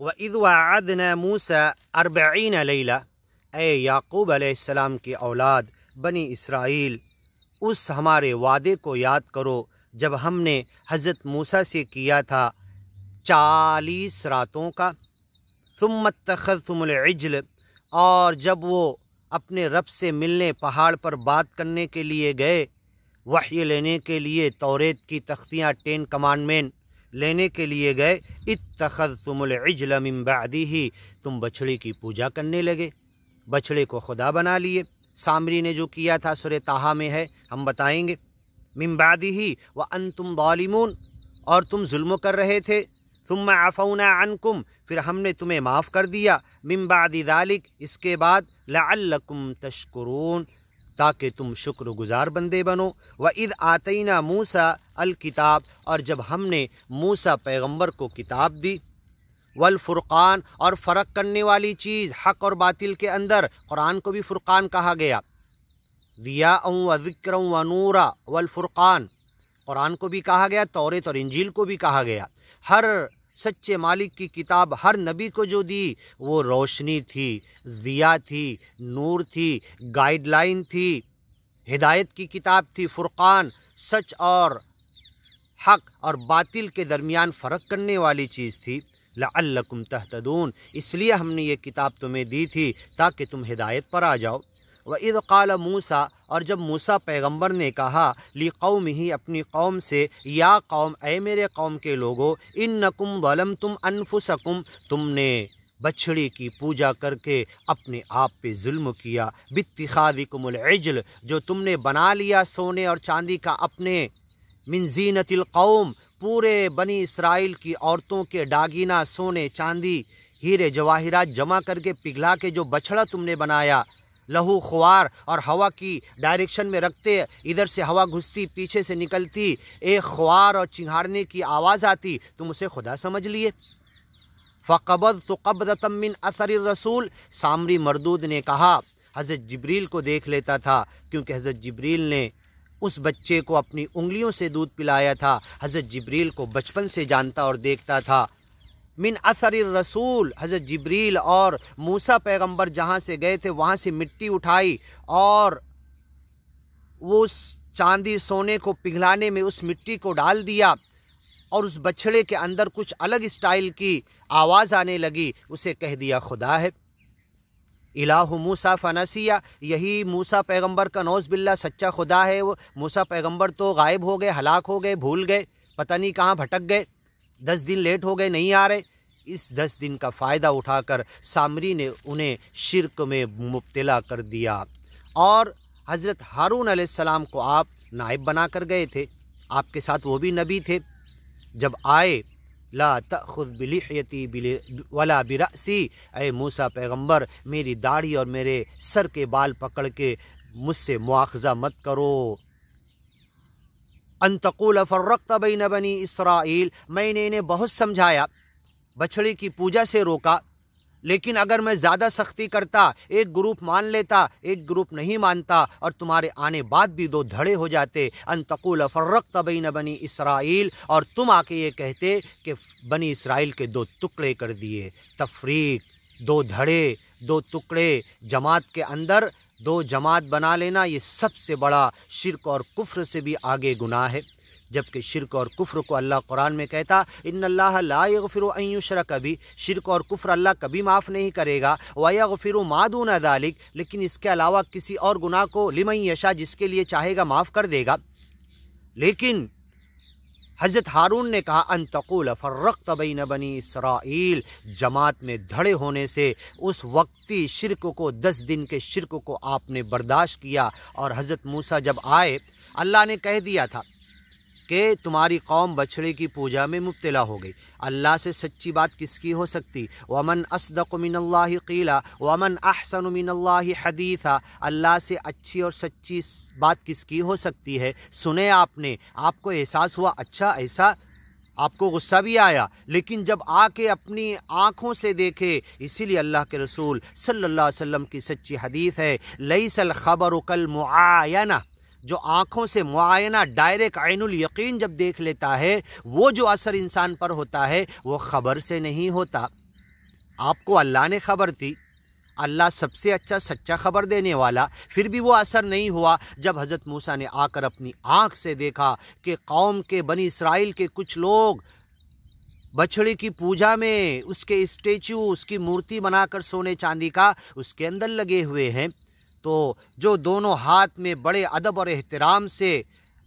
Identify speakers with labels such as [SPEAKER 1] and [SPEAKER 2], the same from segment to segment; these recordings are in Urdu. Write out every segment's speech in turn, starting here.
[SPEAKER 1] وَإِذْ وَعَدْنَا مُوسَىٰ 40 لَيْلَةً، اے یعقوب علیہ السلام کی اولاد بنی اسرائیل، اس ہمارے وعدے کو یاد کرو جب ہم نے حضرت موسیٰ سے کیا تھا 40 راتوں کا۔ ثم اتخذتم العجل، اور جب وہ اپنے رب سے ملنے پہاڑ پر بات کرنے کے لیے گئے، وحی لینے کے لیے، توریت کی تختیاں 10 کمانڈمنٹ لینے کے لیے گئے، اتخذتم العجل من بعدہ، تم بچھڑے کی پوجا کرنے لگے، بچھڑے کو خدا بنا لیے۔ سامری نے جو کیا تھا سورہ طٰہٰ میں ہے، ہم بتائیں گے۔ من بعدہ وانتم ظالمون، اور تم ظلم کر رہے تھے۔ ثم عفونا عنکم، پھر ہم نے تمہیں معاف کر دیا۔ من بعد ذلک، اس کے بعد، لعلکم تشکرون، تاکہ تم شکر گزار بندے بنو۔ وَإِذْ آتَيْنَا مُوسَىٰ الکتاب، اور جب ہم نے موسیٰ پیغمبر کو کتاب دی، والفرقان، اور فرق کرنے والی چیز حق اور باطل کے اندر، قرآن کو بھی فرقان کہا گیا، ضیاء و ذکر و نورا والفرقان، قرآن کو بھی کہا گیا، توریت اور انجیل کو بھی کہا گیا۔ ہر سچے مالک کی کتاب ہر نبی کو جو دی وہ روشنی تھی، ضیاء تھی، نور تھی، گائیڈ لائن تھی، ہدایت کی کتاب تھی۔ فرقان سچ اور حق اور باطل کے درمیان فرق کرنے والی چیز تھی۔ لعلکم تہتدون، اس لیے ہم نے یہ کتاب تمہیں دی تھی تاکہ تم ہدایت پر آ جاؤ۔ وَإِذْ قَالَ مُوسَىٰ، اور جب موسیٰ پیغمبر نے کہا، لِقَوْمِهِ، اپنی قوم سے، یا قوم، اے میرے قوم کے لوگو، اِنَّكُمْ ظَلَمْتُمْ أَنفُسَكُمْ، تم نے بچھڑی کی پوجا کر کے اپنے آپ پہ ظلم کیا، بِاتِّخَاذِكُمُ الْعِجْلَ، جو تم نے بنا لیا سونے اور چاندی کا اپنے، من زینت القوم، پورے بنی اسرائیل کی عورتوں کے داگینہ، سونے چاندی، ہیرے جواہرات جمع کر کے پگھلا کے جو بچھڑا تم نے بنایا، لہو خوار، اور ہوا کی ڈائریکشن میں رکھتے، ادھر سے ہوا گھستی، پیچھے سے نکلتی، ایک خوار اور چنگھاڑنے کی آواز آتی، تم اسے خدا سمجھ لیے۔ فَقَبَضْتُ قَبْضَةً مِّنْ أَثَرِ الرَّسُولِ، سامری مردود نے کہا، حضرت جبریل کو دیکھ لیتا تھا، کیونکہ حضرت جبریل نے اس بچے کو اپنی انگلیوں سے دودھ پلایا تھا، حضرت جبریل کو بچپن سے جانتا اور دیکھتا تھا۔ من اثر الرسول، حضرت جبریل اور موسیٰ پیغمبر جہاں سے گئے تھے وہاں سے مٹی اٹھائی، اور وہ اس چاندی سونے کو پگھلانے میں اس مٹی کو ڈال دیا، اور اس بچھڑے کے اندر کچھ الگ اسٹائل کی آواز آنے لگی، اسے کہہ دیا خدا ہے۔ الہ موسیٰ فنسیہ، یہی موسیٰ پیغمبر کا نعوذ باللہ سچا خدا ہے۔ وہ موسیٰ پیغمبر تو غائب ہو گئے، ہلاک ہو گئے، بھول گئے، پتہ نہیں کہاں بھٹک گئے، 10 دن لیٹ ہو گئے، نہیں آ رہے۔ اس 10 دن کا فائدہ اٹھا کر سامری نے انہیں شرک میں مبتلا کر دیا، اور حضرت ہارون علیہ السلام کو آپ نائب بنا کر گئے تھے، آپ کے ساتھ وہ بھی نبی تھے۔ جب آئے، لا تأخذ بلحیتی ولا برأسی، اے موسیٰ پیغمبر، میری داڑھی اور میرے سر کے بال پکڑ کے مجھ سے مواخذہ مت کرو۔ ان تقول فرقت بین بنی اسرائیل، میں نے انہیں بہت سمجھایا، بچھڑی کی پوجا سے روکا، لیکن اگر میں زیادہ سختی کرتا، ایک گروپ مان لیتا، ایک گروپ نہیں مانتا، اور تمہارے آنے بعد بھی 2 دھڑے ہو جاتے۔ ان تقول فرقت بین بنی اسرائیل، اور تم آ کے یہ کہتے کہ بنی اسرائیل کے 2 ٹکڑے کر دیے۔ تفریق، 2 دھڑے، 2 ٹکڑے، جماعت کے اندر 2 جماعت بنا لینا، یہ سب سے بڑا شرک اور کفر سے بھی آگے گناہ ہے۔ جبکہ شرک اور کفر کو اللہ قرآن میں کہتا، ان اللہ لا یغفر ان یشرک بہ، شرک اور کفر اللہ کبھی معاف نہیں کرے گا، ویغفر ما دون ذلک، لیکن اس کے علاوہ کسی اور گناہ کو لمن یشاء، جس کے لیے چاہے گا معاف کر دے گا۔ لیکن حضرت ہارون نے کہا، ان تقول فرقت بین بنی اسرائیل، جماعت میں دھڑے ہونے سے اس وقتی شرک کو، 10 دن کے شرک کو آپ نے برداشت کیا۔ اور حضرت موسیٰ جب آئے، اللہ نے کہہ دیا تھا کہ تمہاری قوم بچھڑے کی پوجا میں مبتلا ہو گئی۔ اللہ سے سچی بات کس کی ہو سکتی؟ وَمَنْ أَصْدَقُ مِنَ اللَّهِ قِيلًا وَمَنْ أَحْسَنُ مِنَ اللَّهِ حَدِيثًا، اللہ سے اچھی اور سچی بات کس کی ہو سکتی ہے؟ سنے آپ نے، آپ کو احساس ہوا، اچھا ایسا، آپ کو غصہ بھی آیا، لیکن جب آ کے اپنی آنکھوں سے دیکھے، اسی لیے اللہ کے رسول صلی اللہ علیہ وسلم کی سچی حدیث ہے، لَيْسَ الْخَبَرُ كَالْمُعَايَنَةِ، جو آنکھوں سے معائنہ ڈائریکٹ عین الیقین جب دیکھ لیتا ہے، وہ جو اثر انسان پر ہوتا ہے وہ خبر سے نہیں ہوتا۔ آپ کو اللہ نے خبر دی، اللہ سب سے اچھا سچا خبر دینے والا، پھر بھی وہ اثر نہیں ہوا جب حضرت موسیٰ نے آ کر اپنی آنکھ سے دیکھا کہ قوم کے بنی اسرائیل کے کچھ لوگ بچھڑے کی پوجا میں اس کے اسٹیچو، اس کی مورتی بنا کر سونے چاندی کا اس کے اندر لگے ہوئے ہیں، تو جو دونوں ہاتھ میں بڑے ادب اور احترام سے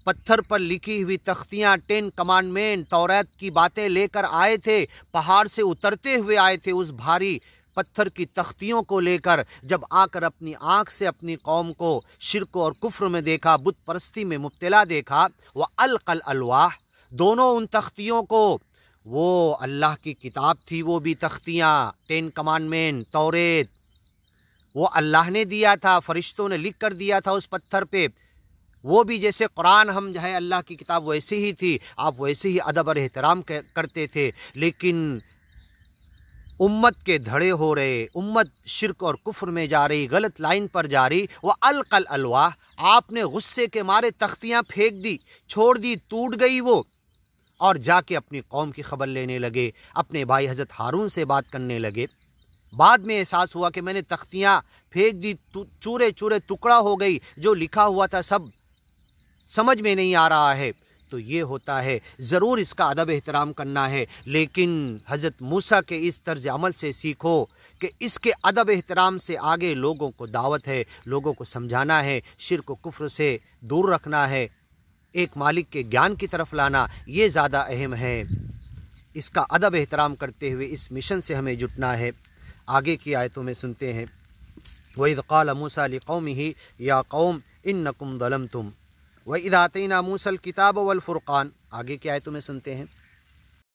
[SPEAKER 1] پتھر پر لکھی ہوئی تختیاں، 10 کمانڈمنٹ، توریت کی باتیں لے کر آئے تھے، پہاڑ سے اترتے ہوئے آئے تھے، اس بھاری پتھر کی تختیوں کو لے کر جب آ کر اپنی آنکھ سے اپنی قوم کو شرک اور کفر میں دیکھا، بت پرستی میں مبتلا دیکھا، وَأَلْقَى الْأَلْوَاحَ، دونوں ان تختیوں کو، وہ اللہ کی کتاب تھی، وہ بھی تختیاں، 10 کمانڈمنٹ، توریت، وہ اللہ نے دیا تھا، فرشتوں نے لکھ کر دیا تھا اس پتھر پہ، وہ بھی جیسے قرآن ہم جو ہے اللہ کی کتاب ویسے ہی تھی، آپ ویسے ہی ادب اور احترام کرتے تھے، لیکن امت کے دھڑے ہو رہے، امت شرک اور کفر میں جا رہی، غلط لائن پر جا رہی، وَأَلْقَى الْأَلْوَاحَ، آپ نے غصے کے مارے تختیاں پھینک دی، چھوڑ دی، ٹوٹ گئی وہ، اور جا کے اپنی قوم کی خبر لینے لگے، اپنے بھائی حضرت ہارون سے بات کرنے لگے۔ بعد میں احساس ہوا کہ میں نے تختیاں پھینک دی، چورے چورے ٹکڑا ہو گئی، جو لکھا ہوا تھا سب سمجھ میں نہیں آ رہا ہے۔ تو یہ ہوتا ہے، ضرور اس کا ادب احترام کرنا ہے، لیکن حضرت موسیٰ کے اس طرز عمل سے سیکھو کہ اس کے ادب احترام سے آگے لوگوں کو دعوت ہے، لوگوں کو سمجھانا ہے، شرک و کفر سے دور رکھنا ہے، ایک مالک کے گیان کی طرف لانا، یہ زیادہ اہم ہے۔ اس کا ادب احترام کرتے ہوئے اس مشن سے ہمیں جٹنا ہے۔ آگے کی آیتوں میں سنتے ہیں، وَإِذْ قَالَ مُوسَىٰ لِقَوْمِهِ يَا قَوْمِ إِنَّكُمْ ظَلَمْتُمْ وَإِذْ آتَيْنَا مُوسَىٰ الْكِتَابَ وَالْفُرْقَانَ، آگے کی آیتوں میں سنتے ہیں،